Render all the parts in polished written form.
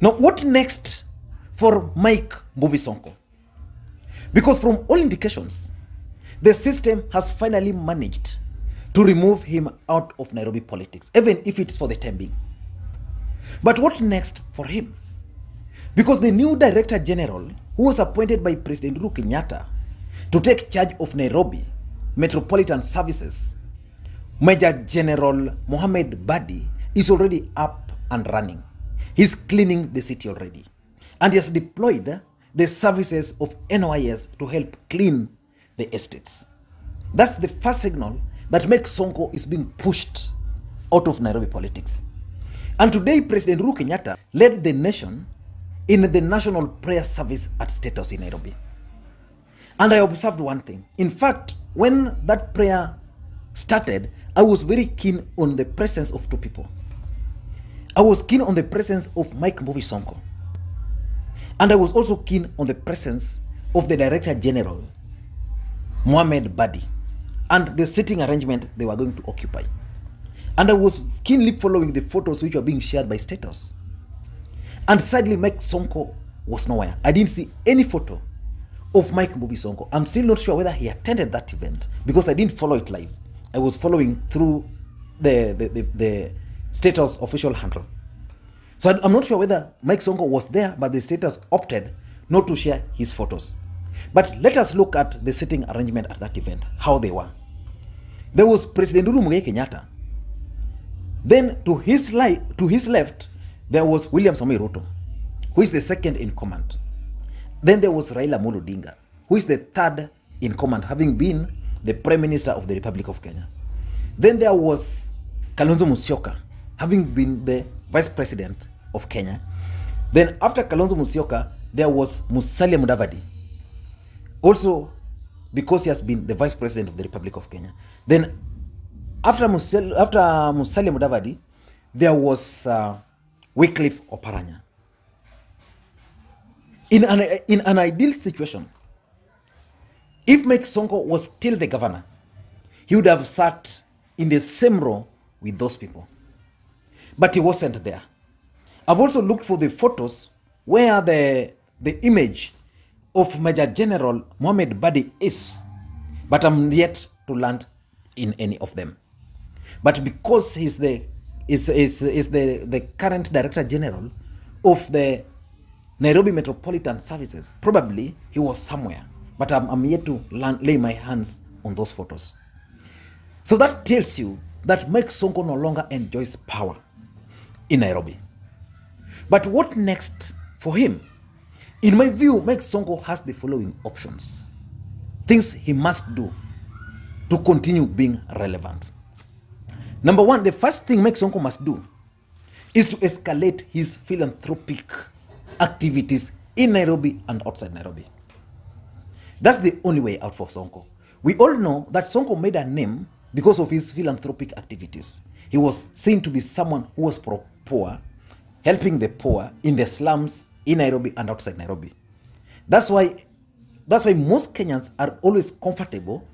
Now, what next for Mike Sonko? Because from all indications, the system has finally managed to remove him out of Nairobi politics, even if it's for the time being. But what next for him? Because the new Director General, who was appointed by President Uhuru Kenyatta to take charge of Nairobi Metropolitan Services, Major General Mohamed Badi, is already up and running. He's cleaning the city already. And he has deployed the services of NYS to help clean the estates. That's the first signal that Mike Sonko is being pushed out of Nairobi politics. And today, President Uhuru Kenyatta led the nation in the national prayer service at State House in Nairobi. And I observed one thing. In fact, when that prayer started, I was very keen on the presence of two people. I was keen on the presence of Mike Sonko. And I was also keen on the presence of the Director General, Mohamed Badi, and the sitting arrangement they were going to occupy. And I was keenly following the photos which were being shared by State House. And sadly, Mike Sonko was nowhere. I didn't see any photo of Mike Sonko. I'm still not sure whether he attended that event because I didn't follow it live. I was following through the State House official handle. So I'm not sure whether Mike Sonko was there, but the State House opted not to share his photos. But let us look at the sitting arrangement at that event, how they were. There was President Uhuru Kenyatta. Then to his left, there was William Samoei Ruto, who is the second in command. Then there was Raila Odinga, who is the third in command, having been the Prime Minister of the Republic of Kenya. Then there was Kalonzo Musyoka, having been the Vice President of Kenya. Then after Kalonzo Musyoka, there was Musalia Mudavadi, also because he has been the Vice President of the Republic of Kenya. Then after Musalia Mudavadi, there was Wycliffe Oparanya. In an ideal situation, if Mike Sonko was still the governor, he would have sat in the same row with those people. But he wasn't there. I've also looked for the photos where the image of Major General Mohamed Badi is, but I'm yet to land in any of them. But because he's the current Director General of the Nairobi Metropolitan Services, probably he was somewhere. But I'm yet to lay my hands on those photos. So that tells you that Mike Sonko no longer enjoys power in Nairobi. But what next for him? In my view, Mike Sonko has the following options. Things he must do to continue being relevant. Number one, the first thing Mike Sonko must do is to escalate his philanthropic activities in Nairobi and outside Nairobi. That's the only way out for Sonko. We all know that Sonko made a name because of his philanthropic activities. He was seen to be someone who was pro-poor, helping the poor in the slums in Nairobi and outside Nairobi. That's why most Kenyans are always comfortable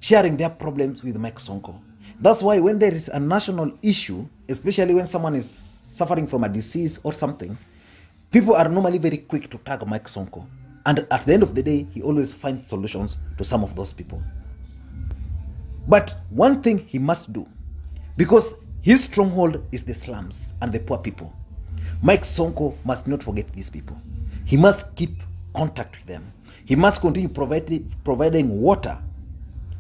sharing their problems with Mike Sonko. That's why when there is a national issue, especially when someone is suffering from a disease or something, people are normally very quick to tag Mike Sonko. And at the end of the day, he always finds solutions to some of those people. But one thing he must do, because his stronghold is the slums and the poor people, Mike Sonko must not forget these people. He must keep contact with them. He must continue providing water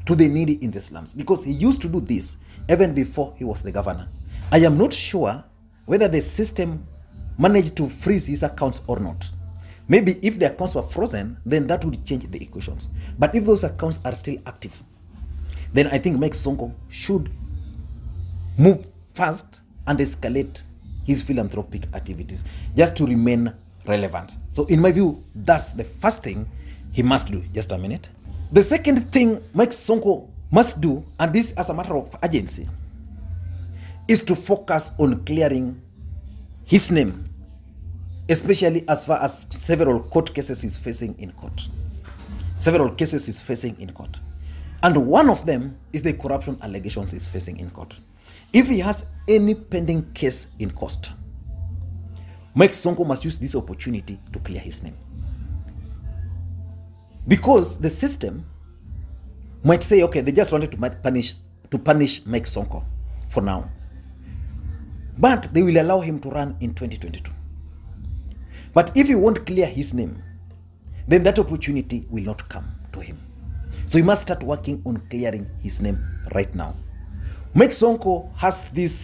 to the needy in the slums, because he used to do this even before he was the governor. I am not sure whether the system managed to freeze his accounts or not. Maybe if the accounts were frozen, then that would change the equations. But if those accounts are still active, then I think Mike Sonko should move fast and escalate his philanthropic activities just to remain relevant. So in my view, that's the first thing he must do. Just a minute. The second thing Mike Sonko must do, and this as a matter of urgency, is to focus on clearing his name, especially as far as several court cases he's facing in court. And one of them is the corruption allegations he's facing in court. If he has any pending case in court, Mike Sonko must use this opportunity to clear his name. Because the system might say, okay, they just wanted to punish Mike Sonko for now. But they will allow him to run in 2022. But if he won't clear his name, then that opportunity will not come to him. So he must start working on clearing his name right now. Mike Sonko has this...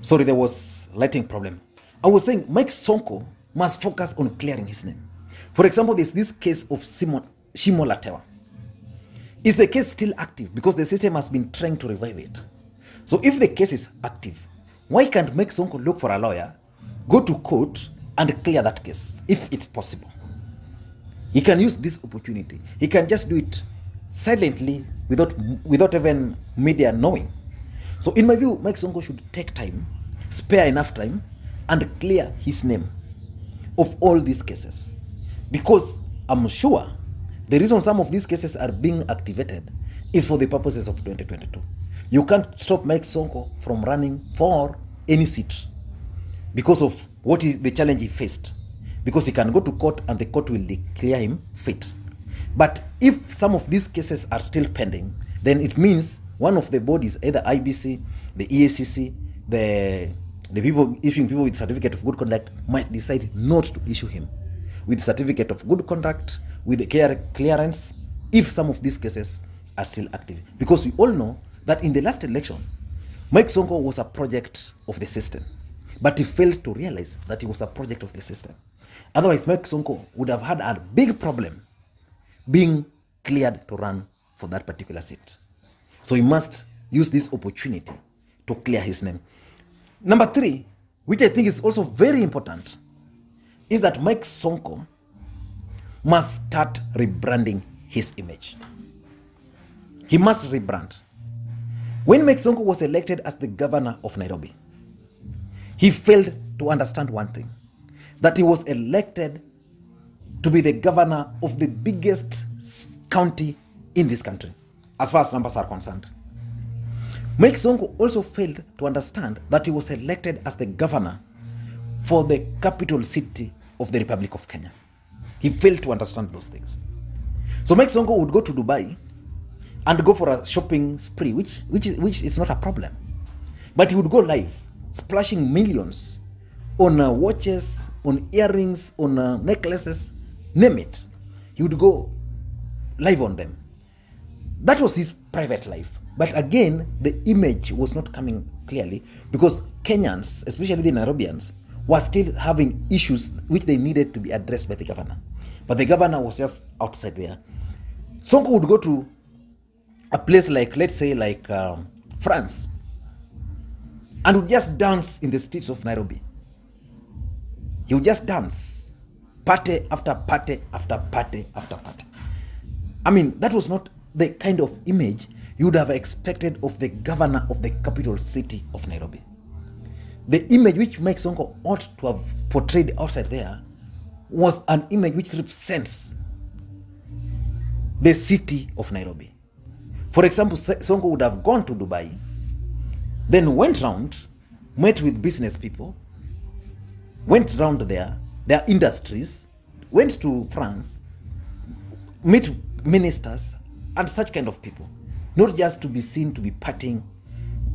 sorry, there was lighting problem. I was saying Mike Sonko must focus on clearing his name. For example, there's this case of Shimo Latewa. Is the case still active? Because the system has been trying to revive it. So if the case is active, why can't Mike Sonko look for a lawyer, go to court, and clear that case, if it's possible? He can use this opportunity. He can just do it silently without even media knowing. So in my view, Mike Sonko should take time, spare enough time, and clear his name of all these cases. Because I'm sure the reason some of these cases are being activated is for the purposes of 2022. You can't stop Mike Sonko from running for any seat because of what is the challenge he faced. Because he can go to court and the court will declare him fit. But if some of these cases are still pending, then it means one of the bodies, either IBC, the EACC, the people issuing people with certificate of good conduct, might decide not to issue him with certificate of good conduct, with the clearance, if some of these cases are still active. Because we all know that in the last election, Mike Sonko was a project of the system, but he failed to realize that he was a project of the system. Otherwise, Mike Sonko would have had a big problem being cleared to run for that particular seat. So he must use this opportunity to clear his name. Number 3, which I think is also very important, is that Mike Sonko must start rebranding his image. He must rebrand. When Mike Sonko was elected as the governor of Nairobi, he failed to understand one thing, that he was elected to be the governor of the biggest county in this country, as far as numbers are concerned. Mike Sonko also failed to understand that he was elected as the governor for the capital city of the Republic of Kenya. He failed to understand those things. So Mike Sonko would go to Dubai and go for a shopping spree, which is not a problem. But he would go live, splashing millions on watches, on earrings, on necklaces, name it. He would go live on them. That was his private life. But again, the image was not coming clearly because Kenyans, especially the Nairobians, were still having issues which they needed to be addressed by the governor. But the governor was just outside there. Sonko would go to a place like, let's say, like France, and would just dance in the streets of Nairobi. He would just dance, party after party after party after party. I mean, that was not the kind of image you would have expected of the governor of the capital city of Nairobi. The image which Mike Sonko ought to have portrayed outside there was an image which represents the city of Nairobi. For example, Sonko would have gone to Dubai, then went round, met with business people, went round their industries, went to France, met ministers and such kind of people. Not just to be seen to be partying.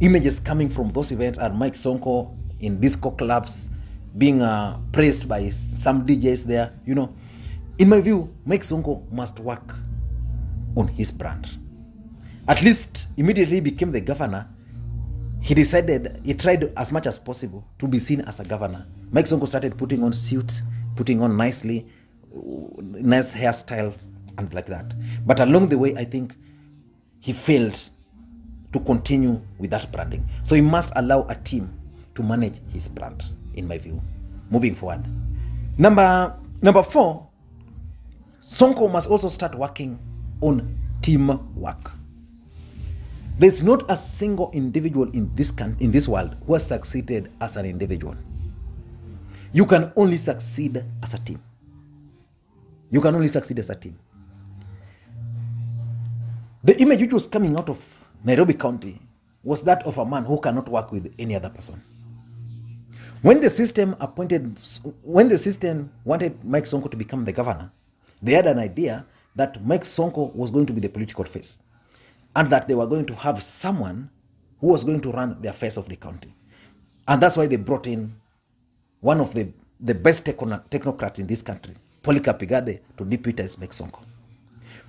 Images coming from those events are Mike Sonko in disco clubs, being praised by some DJs there, you know. In my view, Mike Sonko must work on his brand. At least immediately he became the governor, he tried as much as possible to be seen as a governor. Mike Sonko started putting on suits, putting on nice hairstyles and like that. But along the way, I think he failed to continue with that branding. So he must allow a team to manage his brand, in my view, moving forward. Number 4, Sonko must also start working on teamwork. There's not a single individual in this world who has succeeded as an individual. You can only succeed as a team. You can only succeed as a team. The image which was coming out of Nairobi County was that of a man who cannot work with any other person. When the system wanted Mike Sonko to become the governor, they had an idea that Mike Sonko was going to be the political face and that they were going to have someone who was going to run the affairs of the county. And that's why they brought in one of the best technocrats in this country, Polycarp Igathe, to deputize Mike Sonko.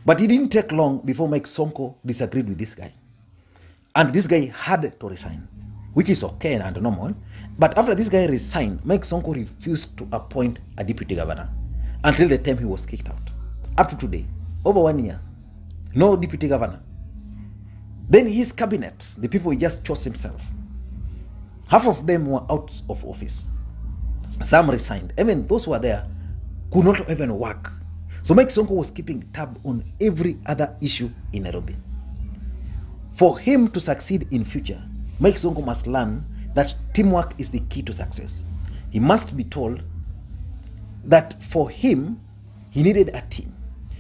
But it didn't take long before Mike Sonko disagreed with this guy. And this guy had to resign, which is okay and normal. But after this guy resigned, Mike Sonko refused to appoint a deputy governor until the time he was kicked out. Up to today, over 1 year, no deputy governor. Then his cabinet, the people he just chose himself, half of them were out of office. Some resigned. Even those who were there could not even work. So Mike Sonko was keeping tab on every other issue in Nairobi. For him to succeed in future, Mike Sonko must learn that teamwork is the key to success. He must be told that for him, he needed a team.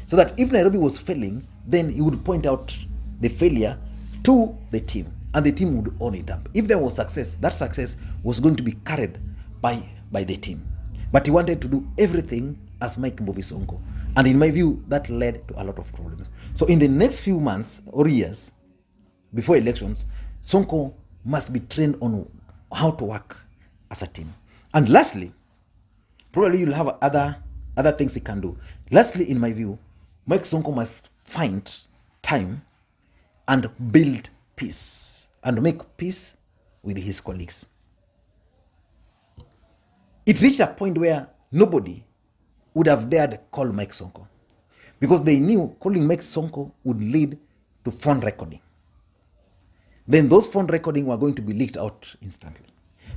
So that if Nairobi was failing, then he would point out the failure to the team and the team would own it up. If there was success, that success was going to be carried by the team. But he wanted to do everything as Mike Sonko. And in my view, that led to a lot of problems. So in the next few months or years, before elections, Sonko must be trained on how to work as a team. And lastly, probably you'll have other things he can do. Lastly, in my view, Mike Sonko must find time and build peace and make peace with his colleagues. It reached a point where nobody would have dared call Mike Sonko because they knew calling Mike Sonko would lead to phone recording. Then those phone recording were going to be leaked out instantly.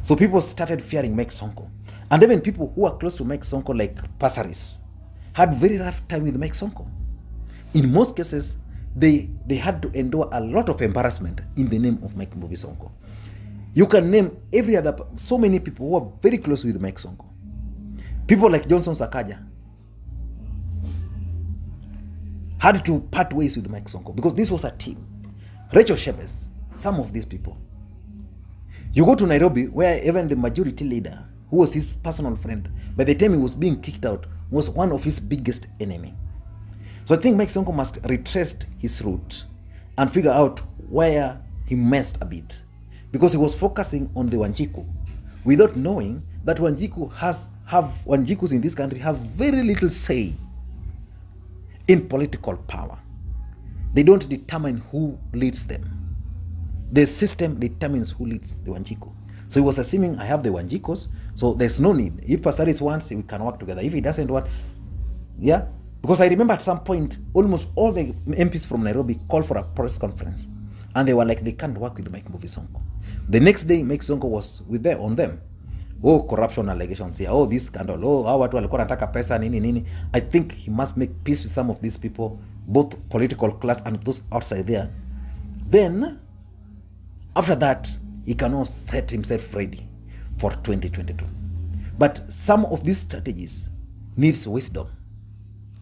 So people started fearing Mike Sonko. And even people who are close to Mike Sonko, like Passaris, had very rough time with Mike Sonko. In most cases, they had to endure a lot of embarrassment in the name of Mike Sonko. You can name so many people who are very close with Mike Sonko. People like Johnson Sakaja had to part ways with Mike Sonko because this was a team. Rachel Shebes, some of these people. You go to Nairobi, where even the majority leader, who was his personal friend, by the time he was being kicked out, was one of his biggest enemy. So I think Mike Sonko must retrace his route and figure out where he messed a bit. Because he was focusing on the Wanjiku without knowing that Wanjikus in this country have very little say in political power. They don't determine who leads them. The system determines who leads the Wanjiku. So he was assuming I have the Wanjikos, so there's no need. If Passaris wants, we can work together. If he doesn't want, yeah. Because I remember at some point, almost all the MPs from Nairobi called for a press conference. And they were like, they can't work with Mike Sonko. The next day, Mike Sonko was on them. Oh, corruption allegations here. Oh, this scandal. Oh, how watu walikuwa wanataka pesa, nini. I think he must make peace with some of these people, both political class and those outside there. Then, after that, he cannot set himself ready for 2022. But some of these strategies needs wisdom.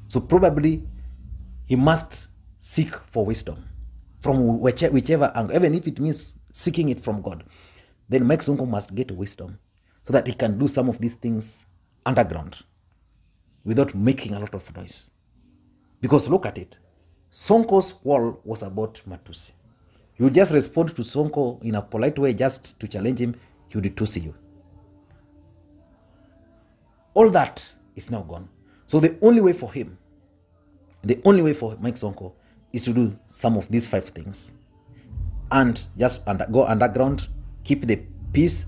So probably he must seek for wisdom from whichever angle, even if it means seeking it from God. Then Mike Sonko must get wisdom so that he can do some of these things underground without making a lot of noise. Because look at it. Sonko's wall was about Matusi. You just respond to Sonko in a polite way just to challenge him, he would tusi you. All that is now gone. So the only way for him, the only way for Mike Sonko is to do some of these 5 things and just go underground, keep the peace,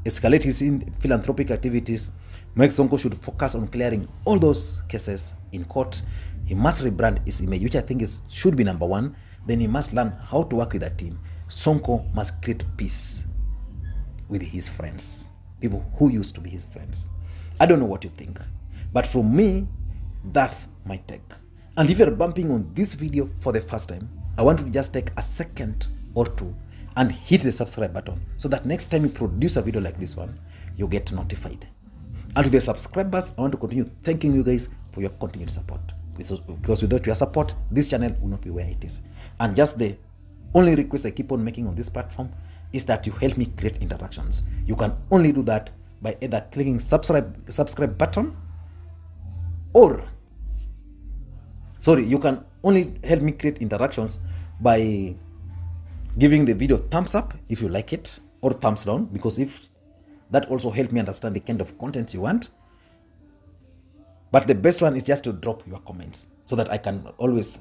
escalate his philanthropic activities. Mike Sonko should focus on clearing all those cases in court. He must rebrand his image, which I think should be number 1. Then he must learn how to work with a team. Sonko must create peace with his friends, people who used to be his friends. I don't know what you think, but for me, that's my take. And if you're bumping on this video for the first time, I want to just take a second or 2 and hit the subscribe button so that next time you produce a video like this one, you get notified. And to the subscribers, I want to continue thanking you guys for your continued support. Because without your support, this channel will not be where it is. And just the only request I keep on making on this platform is that you help me create interactions. You can only do that by either clicking subscribe button, or sorry, you can only help me create interactions by giving the video thumbs up if you like it, or thumbs down, because if that also helps me understand the kind of content you want. But the best one is just to drop your comments so that I can always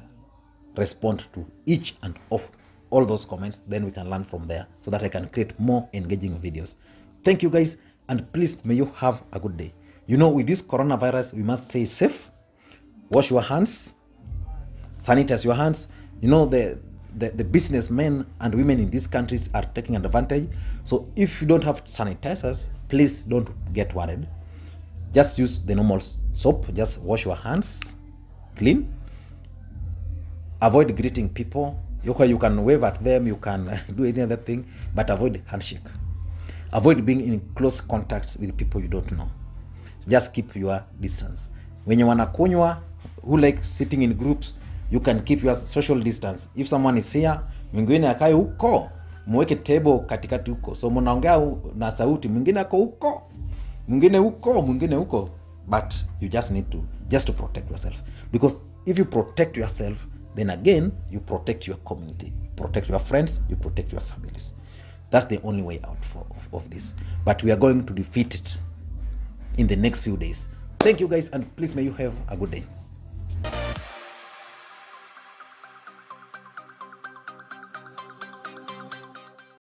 respond to each and of all those comments. Then we can learn from there so that I can create more engaging videos. Thank you guys, and please may you have a good day. You know, with this coronavirus, we must stay safe. Wash your hands, sanitize your hands. You know, the businessmen and women in these countries are taking advantage. So if you don't have sanitizers, please don't get worried. Just use the normal soap. Just wash your hands clean. Avoid greeting people. You can wave at them, you can do any other thing, but avoid handshake. Avoid being in close contacts with people you don't know. Just keep your distance. When you wanna kunywa, who like sitting in groups, you can keep your social distance. If someone is here, mwingine akae huko, muweke table katikati huko. So mnaongea na sauti, mwingine ako huko, mwingine huko. But you just need to protect yourself. Because if you protect yourself, then again, you protect your community, you protect your friends, you protect your families. That's the only way out of this. But we are going to defeat it in the next few days. Thank you guys, and please may you have a good day.